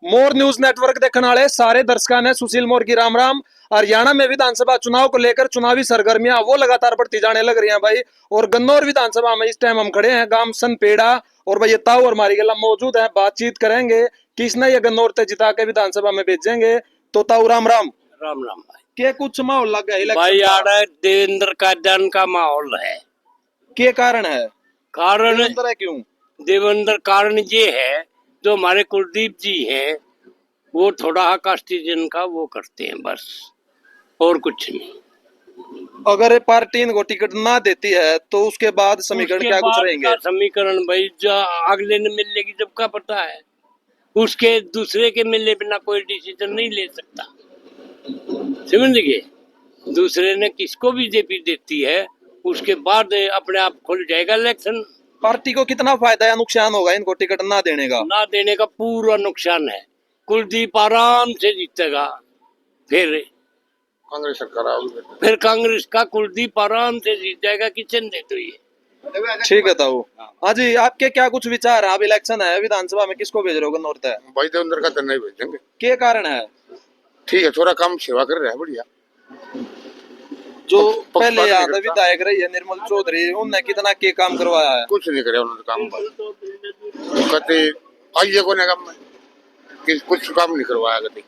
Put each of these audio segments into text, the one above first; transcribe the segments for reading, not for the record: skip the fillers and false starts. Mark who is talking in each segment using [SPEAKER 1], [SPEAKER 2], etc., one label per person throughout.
[SPEAKER 1] मोर news network देखने वाले सारे दर्शकों ने सुशील मोर की राम राम। हरियाणा में विधानसभा चुनाव को लेकर चुनावी सरगर्मियां वो लगातार बढ़ती जाने लग रही हैं भाई। और गन्नौर विधानसभा में इस टाइम हम खड़े हैं गांव सनपेड़ा। और भाई ये ताऊ और मारी गला मौजूद है, बातचीत करेंगे किसने ये गन्नौर तक जिता के विधानसभा में भेजेंगे। तो ताऊ राम राम।
[SPEAKER 2] राम राम भाई।
[SPEAKER 1] के कुछ माहौल लग गया
[SPEAKER 2] भाई
[SPEAKER 1] इलेक्शन
[SPEAKER 2] यार
[SPEAKER 1] का?
[SPEAKER 2] देवेंद्र का जन का माहौल है।
[SPEAKER 1] के कारण है?
[SPEAKER 2] कारण
[SPEAKER 1] देवेंद्र है क्यों?
[SPEAKER 2] देवेंद्र कारण ये है, जो हमारे कुलदीप जी हैं वो थोड़ा कास्टिजन का वो करते हैं बस, और कुछ नहीं।
[SPEAKER 1] अगर पार्टी इनको टिकट ना देती है तो उसके बाद समीकरण
[SPEAKER 2] उसके
[SPEAKER 1] क्या कुछ
[SPEAKER 2] बाद
[SPEAKER 1] रहेंगे?
[SPEAKER 2] का समीकरण भाई जो अगले ने मिलने की जब का पता है, उसके दूसरे के मिलने बिना कोई डिसीजन नहीं ले सकता। समझ गए? दूसरे ने किसको बीजेपी देती है उसके बाद अपने आप खुल जाएगा इलेक्शन।
[SPEAKER 1] पार्टी को कितना फायदा या नुकसान होगा इनको टिकट ना देने का?
[SPEAKER 2] ना देने का पूरा नुकसान है। कुलदीप आराम से जीतेगा, फिर
[SPEAKER 3] कांग्रेस सरकार
[SPEAKER 2] फिर कांग्रेस का कुलदीप आराम से जीत जाएगा। किचन दे तो ये
[SPEAKER 1] ठीक है ताऊ। हाँ जी, आपके क्या कुछ विचार है? अब इलेक्शन है विधानसभा में, किसको भेज रहे हो गन्नौर तक?
[SPEAKER 3] भाई देवेंद्र का तो नहीं भेजेंगे।
[SPEAKER 1] के कारण है?
[SPEAKER 3] ठीक है, थोड़ा काम सेवा कर रहा है, बढ़िया।
[SPEAKER 1] जो
[SPEAKER 3] पक्ष
[SPEAKER 1] पहले
[SPEAKER 3] बात
[SPEAKER 1] यहाँ
[SPEAKER 3] नहीं करता।
[SPEAKER 1] विधायक रही है निर्मल चौधरी, उनने कितना के काम करवाया है?
[SPEAKER 3] कुछ नहीं करे उन्होंने काम। वो कहते आइए को काम में कि कुछ काम नहीं करवाया कहते।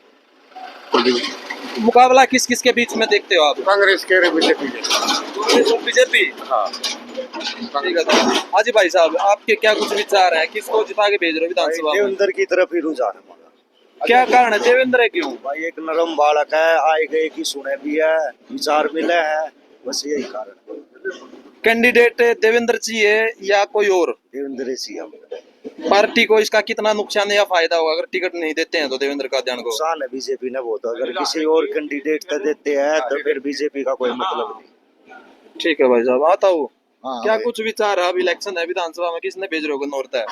[SPEAKER 1] मुकाबला किस किस के बीच में देखते हो आप?
[SPEAKER 3] कांग्रेस के बीजेपी के।
[SPEAKER 1] बीजेपी।
[SPEAKER 3] हाँ
[SPEAKER 1] ठीक है ताऊ। हाँ जी भाई साहब, आपके क्या कुछ विचार है? किसको जिता के भेज रहे हो विधानसभा में?
[SPEAKER 4] देवेंद्र की तरफ ही रुझान है हमारा।
[SPEAKER 1] क्या कारण है? देवेंद्र है क्यों?
[SPEAKER 4] भाई एक नरम बालक है, आए गए की सुने भी है, विचार मिले हैं, बस यही कारण है।
[SPEAKER 1] कैंडिडेट देवेंद्र जी है या कोई और?
[SPEAKER 4] देवेंद्र जी हम
[SPEAKER 1] पार्टी को इसका कितना नुकसान या फायदा होगा अगर टिकट नहीं देते हैं तो देवेंद्र का ध्यान को?
[SPEAKER 4] नुकसान है बीजेपी ने बहुत। अगर किसी और कैंडिडेट को देते हैं तो फिर बीजेपी का कोई मतलब नहीं।
[SPEAKER 1] ठीक है भाई साहब, आता हूँ।
[SPEAKER 3] हाँ
[SPEAKER 1] क्या
[SPEAKER 3] भाई।
[SPEAKER 1] कुछ विचार है? अब इलेक्शन है विधानसभा में, किसने भेज रहे हो गन्नौर तक?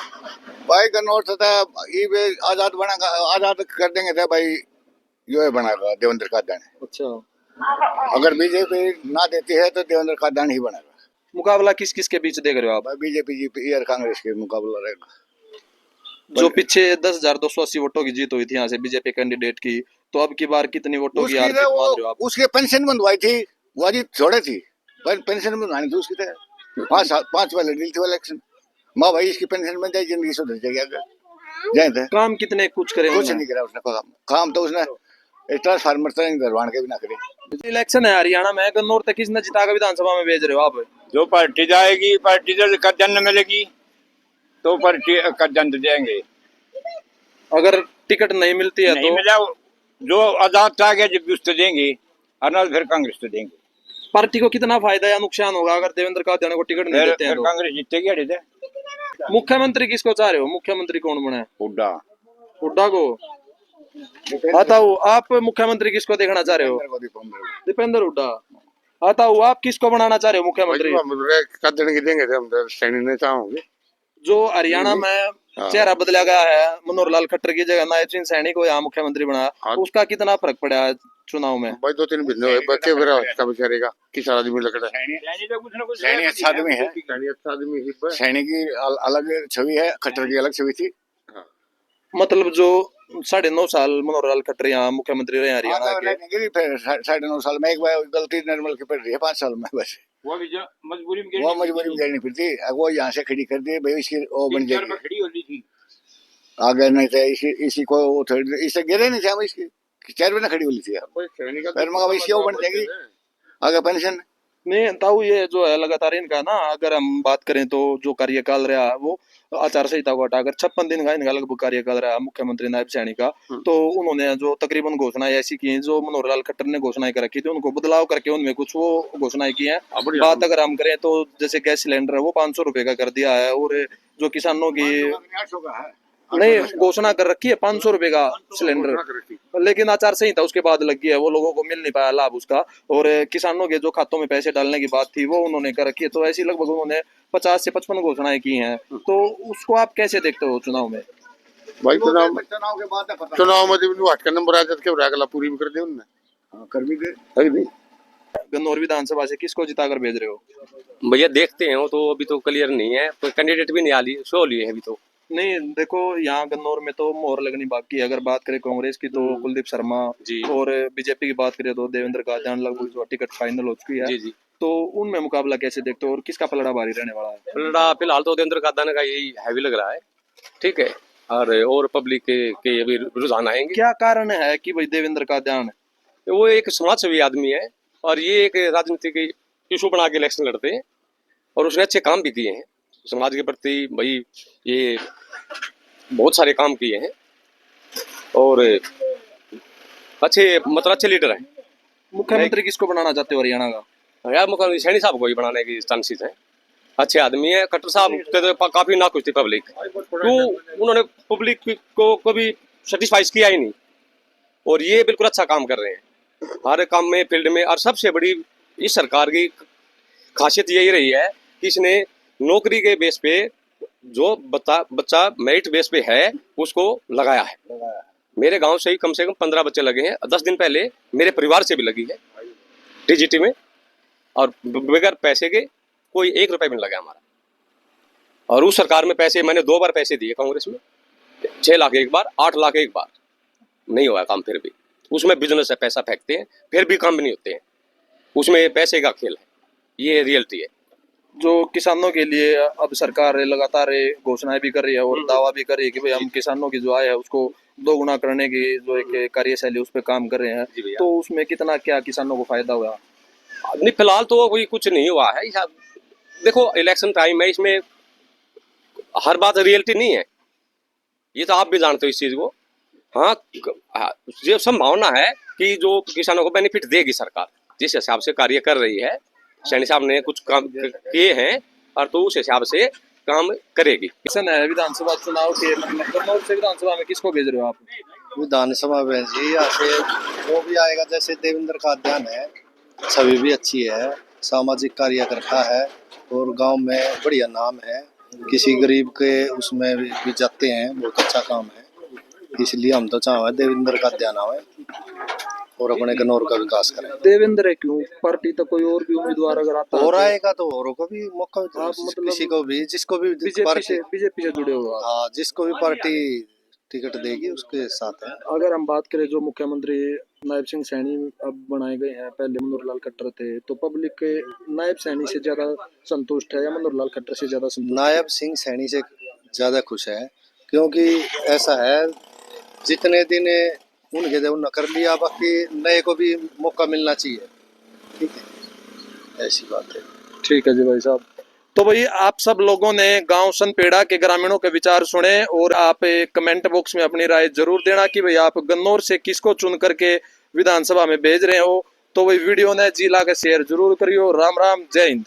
[SPEAKER 3] भाई गन्नौर था ये आजाद बना, आजाद कर देंगे था भाई। यो है बनाएगा देवेंद्र का दान।
[SPEAKER 1] अच्छा,
[SPEAKER 3] अगर बीजेपी ना देती है तो देवेंद्र का दान ही बनेगा।
[SPEAKER 1] मुकाबला किस किस के बीच देख रहे हो आप?
[SPEAKER 3] भाई बीजेपी जीपी और कांग्रेस के मुकाबला रहेगा।
[SPEAKER 1] जो पीछे 10,280 वोटों की जीत हुई थी यहाँ से बीजेपी कैंडिडेट की, तो अब की बार कितनी वोटों की हार जीत मान रहे हो आप?
[SPEAKER 3] उसके पेंशन बंधवाई थी, वो अजी छोड़े थी, पर पेंशन बंधवानी थी उसकी। तो 5 वाले डील थी इलेक्शन। माँ भाई इसकी पेंशन बन जाए, जिंदगी सुधर जाएगी आगे। जाए थे
[SPEAKER 1] काम कितने कुछ करे?
[SPEAKER 3] कुछ नहीं करा उसने। काम तो उसने ट्रांसफार्मर तक दरवान के भी ना करे।
[SPEAKER 1] इलेक्शन है हरियाणा में, गन्नौर तक किसने जिता के विधानसभा में भेज रहे हो आप?
[SPEAKER 5] जो पार्टी जाएगी, पार्टी का जन्म मिलेगी तो पार्टी का जन्म देंगे।
[SPEAKER 1] अगर टिकट नहीं मिलती है
[SPEAKER 5] नहीं
[SPEAKER 1] तो?
[SPEAKER 5] मिला जो आजाद था गया जब भी उसको देंगे, अनाज फिर कांग्रेस को देंगे।
[SPEAKER 1] पार्टी को कितना फायदा या नुकसान होगा अगर देवेंद्र का को टिकट नहीं देते हैं
[SPEAKER 5] फिर
[SPEAKER 1] तो?
[SPEAKER 5] कांग्रेस जीतेगी। अड़े थे
[SPEAKER 1] मुख्यमंत्री किसको चाह रहे हो? मुख्यमंत्री कौन बने?
[SPEAKER 5] हुड्डा।
[SPEAKER 1] हुड्डा को। बताओ आप मुख्यमंत्री किसको देखना चाह रहे हो? दीपेंद्र हुड्डा। बताओ आप किसको बनाना चाह रहे हो मुख्यमंत्री?
[SPEAKER 3] देंगे थे हम तो सैनी ने चाहोगे।
[SPEAKER 1] जो हरियाणा में चेहरा बदला गया है, मनोहर लाल खट्टर की जगह नायब सिंह सैनी को यहाँ मुख्यमंत्री बनाया, उसका कितना फर्क पड़ा है चुनाव में?
[SPEAKER 3] भाई 2-3 भिन्न हुए बच्चे वगैरह का बेचारेगा किस आदमी लग रहा है। सैनी अच्छा आदमी है। सैनी अच्छा आदमी है। सैनी की अलग छवि है, खट्टर की अलग छवि थी।
[SPEAKER 1] मतलब जो 9.5 साल मनोहर लाल खट्टर यहाँ मुख्यमंत्री रहे हरियाणा के,
[SPEAKER 3] फिर 9.5 साल में एक बार गलती निर्मल की पड़ रही है 5 साल में बस।
[SPEAKER 5] वो मजबूरी
[SPEAKER 3] वो मजबूरी में गिरनी फिरती, वो यहाँ से खड़ी कर दी भाई, इसकी वो बन जाएगी।
[SPEAKER 5] खड़ी होती थी
[SPEAKER 3] आगे नहीं थे इसी को इसे गिरे नहीं थे हम, इसकी 4 महीने खड़ी होली थी। फिर मगा भाई इसकी वो बन जाएगी आगे पेंशन।
[SPEAKER 1] नहीं ताऊ, ये जो है लगातार इनका ना, अगर हम बात करें तो जो कार्यकाल रहा वो आचार संहिता को हटाकर 56 दिन का इनका लगभग कार्यकाल रहा मुख्यमंत्री नायब सैनी का। तो उन्होंने जो तकरीबन घोषणाएं ऐसी की हैं जो मनोहर लाल खट्टर ने घोषणाएं कर रखी थी, उनको बदलाव करके उनमें कुछ वो घोषणाएं की हैं। बात अगर हम करें तो जैसे गैस सिलेंडर है वो 500 रुपए का कर दिया है, और जो किसानों की नहीं घोषणा कर रखी है 500 रुपए का सिलेंडर, लेकिन आचार संहिता उसके बाद लग गया है, वो लोगों को मिल नहीं पाया लाभ उसका। और किसानों के जो खातों में पैसे डालने की बात थी वो उन्होंने कर रखी है। तो ऐसी लगभग उन्होंने 50 से 55 घोषणाएं की हैं। तो उसको आप कैसे देखते हो चुनाव में?
[SPEAKER 3] भाई चुनाव के बाद चुनाव में जब वाट का नंबर आ जाता है अगला पूरी भी कर दे उन्होंने, कर भी दे।
[SPEAKER 1] गन्नौर विधानसभा से किसको जिताकर भेज रहे हो?
[SPEAKER 6] भैया देखते हैं, वो तो अभी तो क्लियर नहीं है, कोई कैंडिडेट भी नहीं आ ली, शो लिए है अभी तो।
[SPEAKER 1] नहीं देखो, यहाँ गन्नौर में तो मोहर लगनी बाकी है। अगर बात करें कांग्रेस की तो कुलदीप शर्मा,
[SPEAKER 6] जी
[SPEAKER 1] और बीजेपी की बात करें तो देवेंद्र कादियान लगभग जो टिकट फाइनल हो चुकी है।
[SPEAKER 6] जी जी।
[SPEAKER 1] तो उनमें मुकाबला कैसे देखते हो और किसका पलड़ा भारी रहने वाला है?
[SPEAKER 6] पलड़ा फिलहाल तो देवेंद्र कादाना का यही हैवी लग रहा है, ठीक है। और पब्लिक के अभी रुझान आएंगे।
[SPEAKER 1] क्या कारण है कि भाई देवेंद्र कादियान?
[SPEAKER 6] वो एक समाजसेवी आदमी है और ये एक राजनीति की इशू बना के इलेक्शन लड़ते हैं और उसने अच्छे काम भी किए हैं समाज के प्रति। भाई ये बहुत सारे काम किए हैं और अच्छे लीडर हैं।
[SPEAKER 1] मुख्यमंत्री किसको बनाना चाहते हो हरियाणा का?
[SPEAKER 6] यार मुख्यमंत्री सैनी साहब को ही बनाने की चांसेस हैं। अच्छे आदमी है। खट्टर साहब के तो काफी नाखुश थी पब्लिक, तो उन्होंने पब्लिक को कभी सेटिस्फाइज किया ही नहीं और ये बिल्कुल अच्छा काम कर रहे हैं हर काम में, फील्ड में। और सबसे बड़ी इस सरकार की खासियत यही रही है कि इसने नौकरी के बेस पे जो बच्चा मेरिट बेस पे है उसको लगाया है। मेरे गांव से ही कम 15 बच्चे लगे हैं। 10 दिन पहले मेरे परिवार से भी लगी है टीजीटी में, और बगैर पैसे के कोई 1 रुपए भी नहीं लगा हमारा। और उस सरकार में पैसे मैंने 2 बार पैसे दिए कांग्रेस में, 6 लाख एक बार, 8 लाख एक बार, नहीं हुआ काम। फिर भी उसमें बिजनेस है, पैसा फेंकते हैं फिर भी काम नहीं होते हैं, उसमें पैसे का खेल है, ये रियलिटी है।
[SPEAKER 1] जो किसानों के लिए अब सरकार लगातार घोषणाएं भी कर रही है और दावा भी कर रही है कि भाई हम किसानों की जो आय है उसको दोगुना करने की जो एक कार्यशैली उस पर काम कर रहे हैं,
[SPEAKER 6] जी भैया।
[SPEAKER 1] तो उसमें कितना क्या किसानों को फायदा हुआ?
[SPEAKER 6] नहीं फिलहाल तो कोई कुछ नहीं हुआ है। देखो इलेक्शन टाइम है, इसमें हर बात रियलिटी नहीं है, ये तो आप भी जानते हो इस चीज को। हाँ, ये संभावना है कि जो किसानों को बेनिफिट देगी सरकार, जिस हिसाब से कार्य कर रही है। सैनी साहब ने कुछ काम किए हैं और तो उस हिसाब से काम करेगी।
[SPEAKER 1] किसान है विधानसभा चुनाव के, मतलब गन्नौर से विधानसभा में किसको भेज रहे हो आप?
[SPEAKER 7] विधानसभा में जी यहाँ से जो भी आएगा, जैसे देवेंद्र कादियान है, छवि भी अच्छी है, सामाजिक कार्य करता है और गांव में बढ़िया नाम है, किसी गरीब के उसमें भी जाते हैं, बहुत अच्छा काम है। इसलिए हम तो चाहें देवेंद्र कादियान आवे और अपने गन्नौर का विकास करें।
[SPEAKER 1] देवेंद्र है क्यों? पार्टी तो कोई और भी उम्मीदवार अगर आता है
[SPEAKER 7] और आएगा तो औरों को भी मौका,
[SPEAKER 1] आप मतलब
[SPEAKER 7] किसी को भी, जिसको भी
[SPEAKER 1] बीजेपी से जुड़े हो आप?
[SPEAKER 7] हाँ, जिसको भी पार्टी टिकट देगी उसके साथ है।
[SPEAKER 1] अगर हम बात करें जो मुख्यमंत्री नायब सिंह सैनी अब बनाए गए हैं, पहले मनोहर लाल खट्टर थे, तो पब्लिक नायब सैनी से ज्यादा संतुष्ट है या मनोहर लाल खट्टर से ज्यादा संतुष्ट?
[SPEAKER 7] नायब सिंह सैनी से ज्यादा खुश है, क्योंकि ऐसा है जितने दिन उनके दे उन्होंने कर लिया, बाकी नए को भी मौका मिलना चाहिए। ठीक है, ऐसी बात है।
[SPEAKER 1] ठीक है जी भाई साहब। तो भाई आप सब लोगों ने गांव सनपेड़ा के ग्रामीणों के विचार सुने और आप कमेंट बॉक्स में अपनी राय जरूर देना कि भाई आप गन्नौर से किसको चुन करके विधानसभा में भेज रहे हो। तो भाई वीडियो ने जी ला के शेयर जरूर करियो। राम राम, जय हिंद।